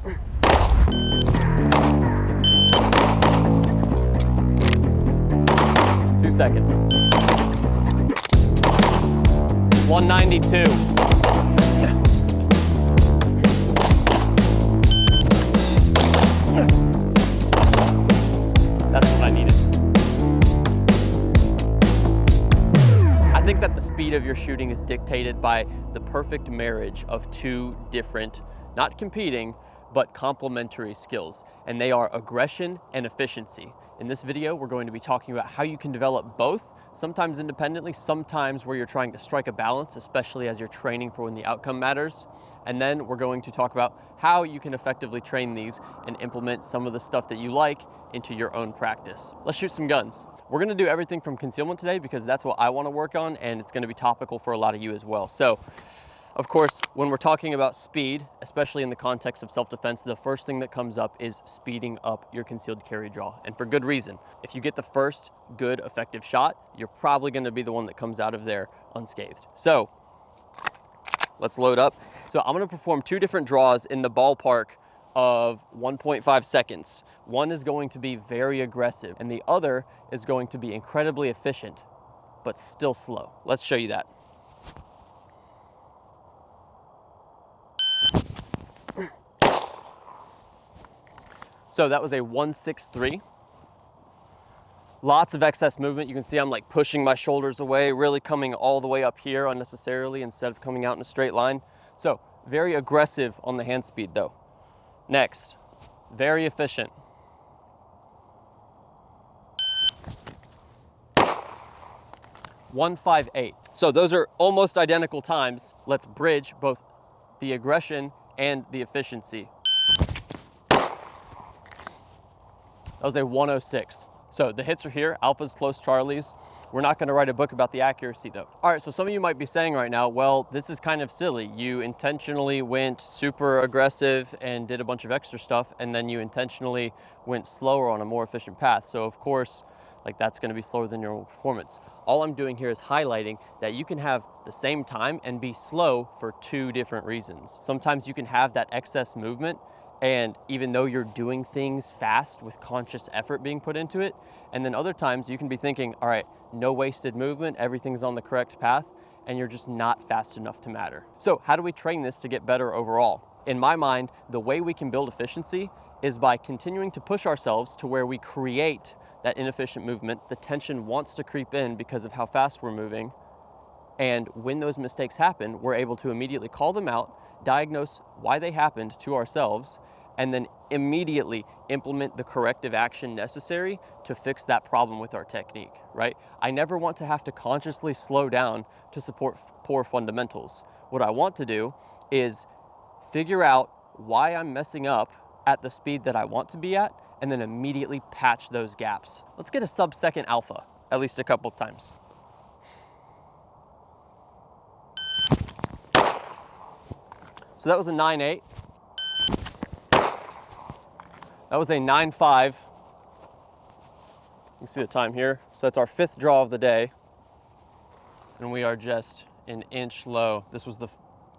Seconds. 192. That's what I needed. I think that the speed of your shooting is dictated by the perfect marriage of two different, not competing, but complementary skills, and they are aggression and efficiency. In this video, we're going to be talking about how you can develop both, sometimes independently, sometimes where you're trying to strike a balance, especially as you're training for when the outcome matters. And then we're going to talk about how you can effectively train these and implement some of the stuff that you like into your own practice. Let's shoot some guns. We're gonna do everything from concealment today because that's what I wanna work on, and it's gonna be topical for a lot of you as well. So, of course, when we're talking about speed, especially in the context of self-defense, the first thing that comes up is speeding up your concealed carry draw, and for good reason. If you get the first good, effective shot, you're probably gonna be the one that comes out of there unscathed. So, let's load up. So I'm gonna perform two different draws in the ballpark of 1.5 seconds. One is going to be very aggressive, and the other is going to be incredibly efficient, but still slow. Let's show you that. So that was a 163. Lots of excess movement. You can see I'm like pushing my shoulders away, really coming all the way up here unnecessarily instead of coming out in a straight line. So very aggressive on the hand speed though. Next, very efficient. .158. So those are almost identical times. Let's bridge both the aggression and the efficiency. That was a 106. So the hits are here, alphas, close Charlies. We're not gonna write a book about the accuracy though. All right, so some of you might be saying right now, well, this is kind of silly. You intentionally went super aggressive and did a bunch of extra stuff, and then you intentionally went slower on a more efficient path. So of course, like that's gonna be slower than your normal performance. All I'm doing here is highlighting that you can have the same time and be slow for two different reasons. Sometimes you can have that excess movement, and even though you're doing things fast with conscious effort being put into it, and then other times you can be thinking, all right, no wasted movement, everything's on the correct path, and you're just not fast enough to matter. So how do we train this to get better overall? In my mind, the way we can build efficiency is by continuing to push ourselves to where we create that inefficient movement. The tension wants to creep in because of how fast we're moving. And when those mistakes happen, we're able to immediately call them out, diagnose why they happened to ourselves, and then immediately implement the corrective action necessary to fix that problem with our technique, right? I never want to have to consciously slow down to support poor fundamentals. What I want to do is figure out why I'm messing up at the speed that I want to be at, and then immediately patch those gaps. Let's get a sub-second alpha, at least a couple of times. So that was a 9.8. That was a 9.5. You can see the time here. So that's our fifth draw of the day. And we are just an inch low. This was the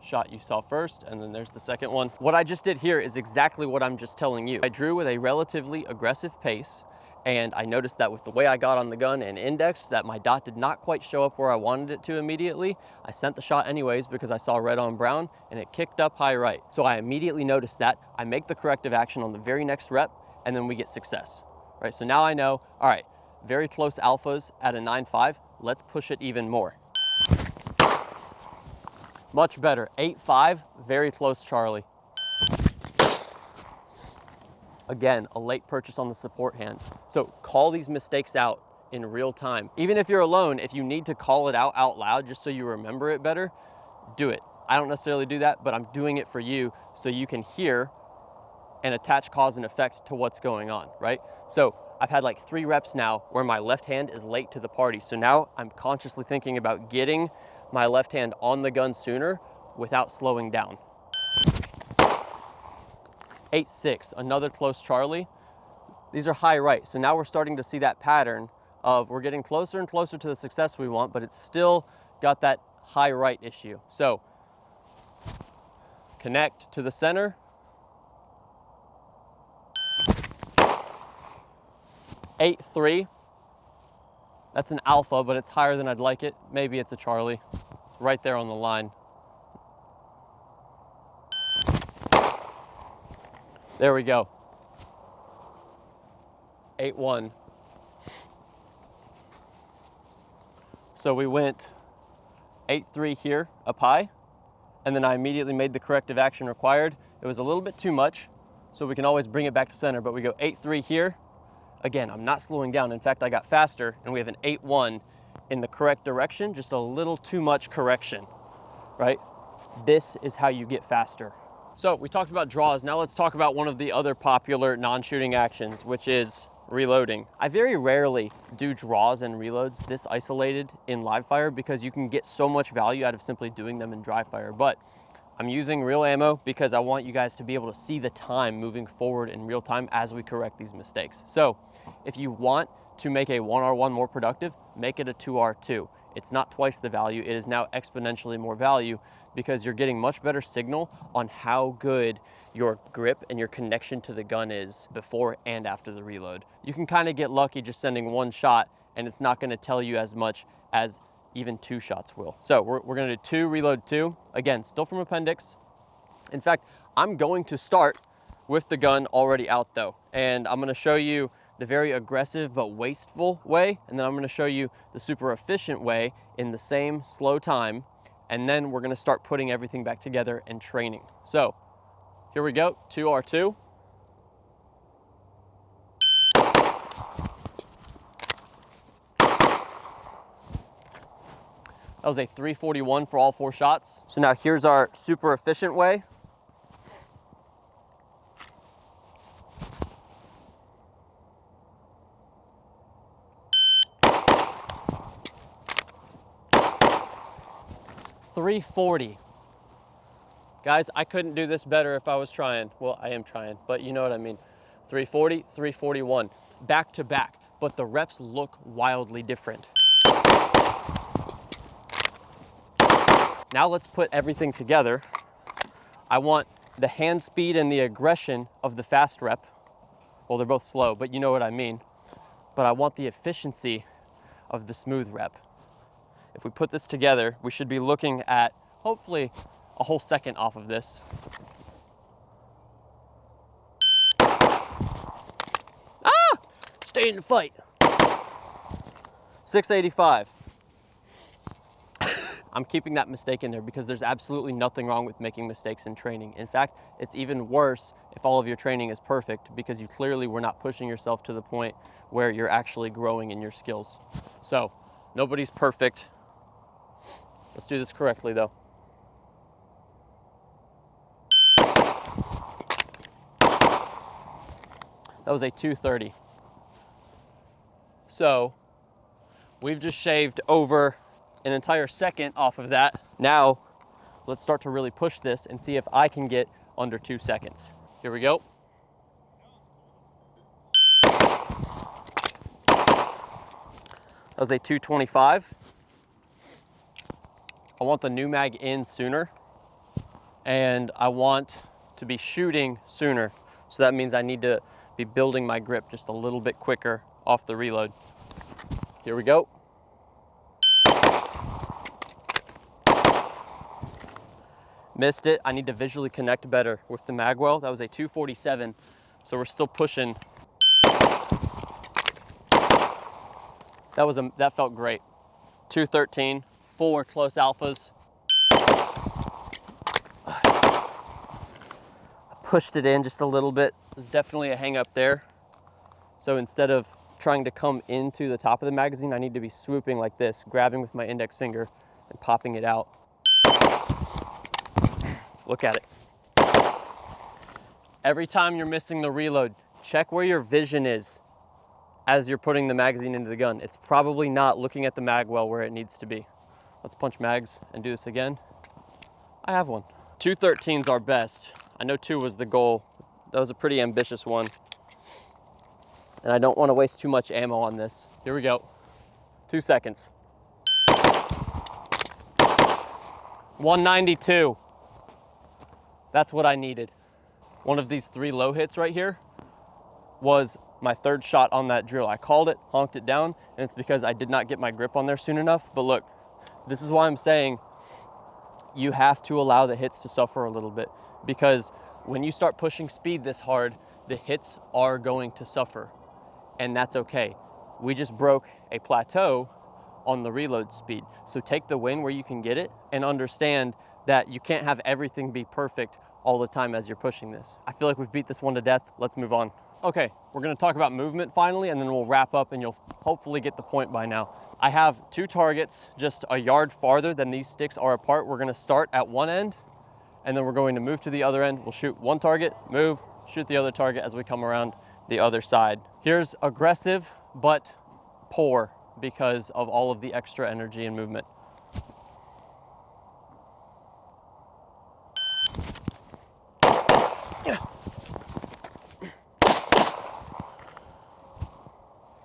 shot you saw first, and then there's the second one. What I just did here is exactly what I'm just telling you. I drew with a relatively aggressive pace, and I noticed that with the way I got on the gun and indexed, that my dot did not quite show up where I wanted it to immediately. I sent the shot anyways because I saw red on brown, and it kicked up high right. So I immediately noticed that. I make the corrective action on the very next rep, and then we get success, right? So now I know, all right, very close alphas at a 9.5. Let's push it even more. Much better, 8.5, very close Charlie. Again, a late purchase on the support hand. So call these mistakes out in real time. Even if you're alone, if you need to call it out loud just so you remember it better, do it. I don't necessarily do that, but I'm doing it for you so you can hear and attach cause and effect to what's going on, right? So I've had like 3 reps now where my left hand is late to the party. So now I'm consciously thinking about getting my left hand on the gun sooner without slowing down. 8.6, another close Charlie. These are high right, so now we're starting to see that pattern of we're getting closer and closer to the success we want, but it's still got that high right issue. So connect to the center, 8.3. That's an alpha, but it's higher than I'd like it. Maybe it's a Charlie. It's right there on the line. There we go. 8.1. So we went 8.3 here up high, and then I immediately made the corrective action required. It was a little bit too much, so we can always bring it back to center, but we go 8.3 here. Again, I'm not slowing down. In fact, I got faster, and we have an 8.1 in the correct direction, just a little too much correction, right? This is how you get faster. So we talked about draws. Now let's talk about one of the other popular non-shooting actions, which is reloading. I very rarely do draws and reloads this isolated in live fire because you can get so much value out of simply doing them in dry fire. But I'm using real ammo because I want you guys to be able to see the time moving forward in real time as we correct these mistakes. So if you want to make a 1R1 more productive, make it a 2R2. It's not twice the value, it is now exponentially more value because you're getting much better signal on how good your grip and your connection to the gun is before and after the reload. You can kind of get lucky just sending one shot and it's not gonna tell you as much as even 2 shots will. So we're gonna do 2, reload 2. Again, still from appendix. In fact, I'm going to start with the gun already out though. And I'm gonna show you the very aggressive but wasteful way, and then I'm gonna show you the super efficient way in the same slow time, and then we're gonna start putting everything back together and training. So here we go, 2R2. That was a 341 for all 4 shots. So now here's our super efficient way. .340. Guys, I couldn't do this better if I was trying. Well, I am trying, but you know what I mean. 340, 341, back to back, but the reps look wildly different. Now let's put everything together. I want the hand speed and the aggression of the fast rep. Well, they're both slow, but you know what I mean. But I want the efficiency of the smooth rep. If we put this together, we should be looking at hopefully a whole second off of this. Ah! Stay in the fight. 685. I'm keeping that mistake in there because there's absolutely nothing wrong with making mistakes in training. In fact, it's even worse if all of your training is perfect because you clearly were not pushing yourself to the point where you're actually growing in your skills. So, nobody's perfect. Let's do this correctly though. That was a 230. So we've just shaved over an entire second off of that. Now let's start to really push this and see if I can get under 2 seconds. Here we go. That was a 225. I want the new mag in sooner and I want to be shooting sooner. So that means I need to be building my grip just a little bit quicker off the reload. Here we go. Missed it. I need to visually connect better with the mag well. That was a 247. So we're still pushing. That felt great. 213, 4 close alphas. I pushed it in just a little bit. There's definitely a hang up there. So instead of trying to come into the top of the magazine, I need to be swooping like this, grabbing with my index finger and popping it out. Look at it. Every time you're missing the reload, check where your vision is as you're putting the magazine into the gun. It's probably not looking at the mag well where it needs to be. Let's punch mags and do this again. I have one. 213's our best. I know 2 was the goal. That was a pretty ambitious one. And I don't want to waste too much ammo on this. Here we go. 2 seconds. 192. That's what I needed. One of these 3 low hits right here was my third shot on that drill. I called it, honked it down, and it's because I did not get my grip on there soon enough. But look, this is why I'm saying you have to allow the hits to suffer a little bit, because when you start pushing speed this hard, the hits are going to suffer, and that's okay. We just broke a plateau on the reload speed. So take the win where you can get it and understand that you can't have everything be perfect all the time as you're pushing this. I feel like we've beat this one to death. Let's move on. Okay, we're gonna talk about movement finally, and then we'll wrap up and you'll hopefully get the point by now. I have 2 targets just a yard farther than these sticks are apart. We're gonna start at one end, and then we're going to move to the other end. We'll shoot one target, move, shoot the other target as we come around the other side. Here's aggressive, but poor because of all of the extra energy and movement.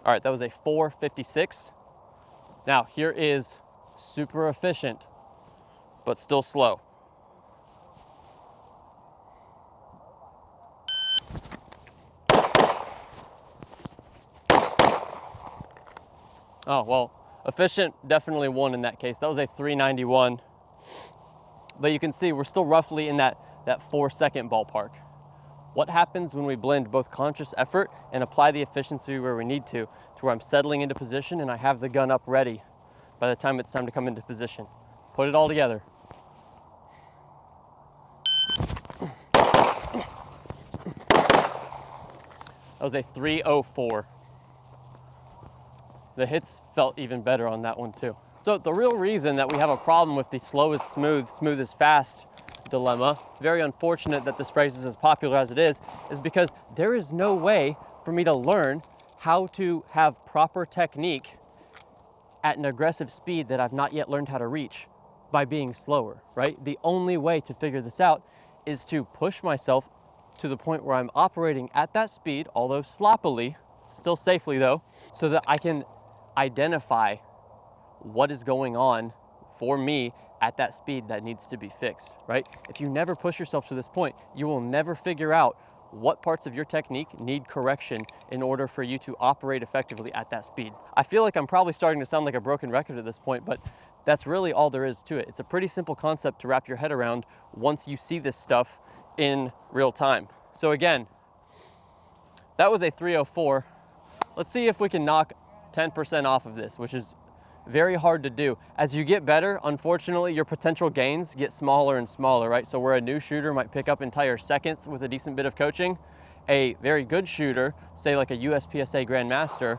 All right, that was a 456. Now here is super efficient, but still slow. Oh, well, efficient definitely won in that case. That was a 391. But you can see we're still roughly in that 4-second ballpark. What happens when we blend both conscious effort and apply the efficiency where we need to where I'm settling into position and I have the gun up ready by the time it's time to come into position? Put it all together. That was a 304. The hits felt even better on that one too. So the real reason that we have a problem with the slow is smooth, smooth is fast dilemma, it's very unfortunate that this phrase is as popular as it is because there is no way for me to learn how to have proper technique at an aggressive speed that I've not yet learned how to reach by being slower, right? The only way to figure this out is to push myself to the point where I'm operating at that speed, although sloppily, still safely though, so that I can identify what is going on for me at that speed that needs to be fixed, right? If you never push yourself to this point, you will never figure out what parts of your technique need correction in order for you to operate effectively at that speed. I feel like I'm probably starting to sound like a broken record at this point, but that's really all there is to it. It's a pretty simple concept to wrap your head around once you see this stuff in real time. So again, that was a 304. Let's see if we can knock 10% off of this, which is very hard to do. As you get better, unfortunately, your potential gains get smaller and smaller, right? So where a new shooter might pick up entire seconds with a decent bit of coaching, a very good shooter, say like a USPSA Grandmaster,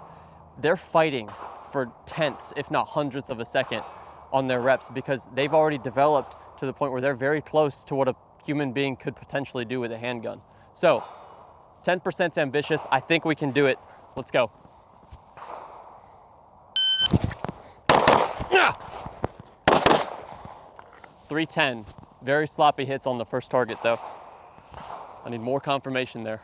they're fighting for tenths, if not hundredths of a second on their reps because they've already developed to the point where they're very close to what a human being could potentially do with a handgun. So 10% is ambitious. I think we can do it. Let's go. 310. Very sloppy hits on the first target though. I need more confirmation there.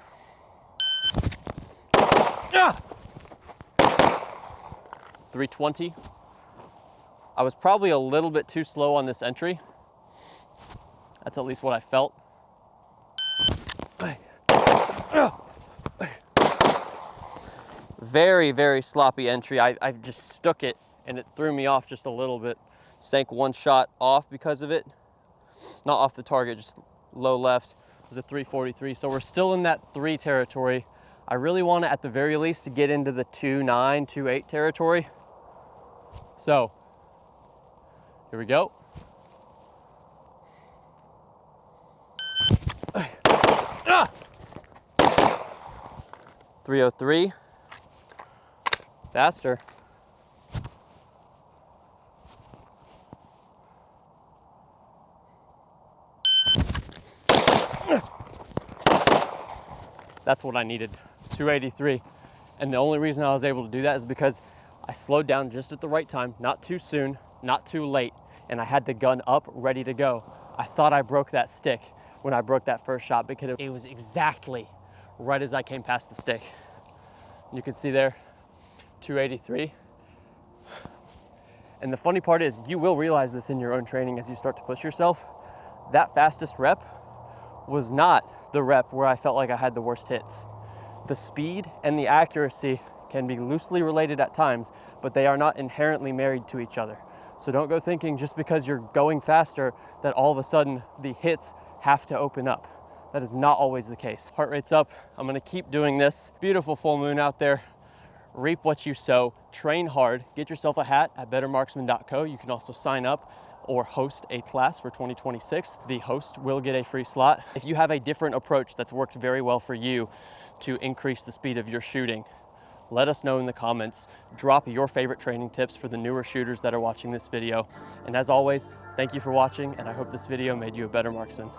320. I was probably a little bit too slow on this entry. That's at least what I felt. Very, very sloppy entry. I just stuck it and it threw me off just a little bit. Sank one shot off because of it. Not off the target, just low left. It was a 343. So we're still in that 3 territory. I really want to, at the very least, to get into the 2.9, 2.8 territory. So here we go. Ah! 303. Faster. That's what I needed, 283. And the only reason I was able to do that is because I slowed down just at the right time, not too soon, not too late, and I had the gun up, ready to go. I thought I broke that stick when I broke that first shot because it was exactly right as I came past the stick. You can see there, 283. And the funny part is you will realize this in your own training as you start to push yourself. That fastest rep was not the rep where I felt like I had the worst hits. The speed and the accuracy can be loosely related at times, but they are not inherently married to each other. So don't go thinking just because you're going faster that all of a sudden the hits have to open up. That is not always the case. Heart rate's up. I'm gonna keep doing this. Beautiful full moon out there. Reap what you sow, train hard, get yourself a hat at bettermarksman.co. You can also sign up or host a class for 2026. The host will get a free slot. If you have a different approach that's worked very well for you to increase the speed of your shooting, let us know in the comments. Drop your favorite training tips for the newer shooters that are watching this video. And as always, thank you for watching, and I hope this video made you a better marksman.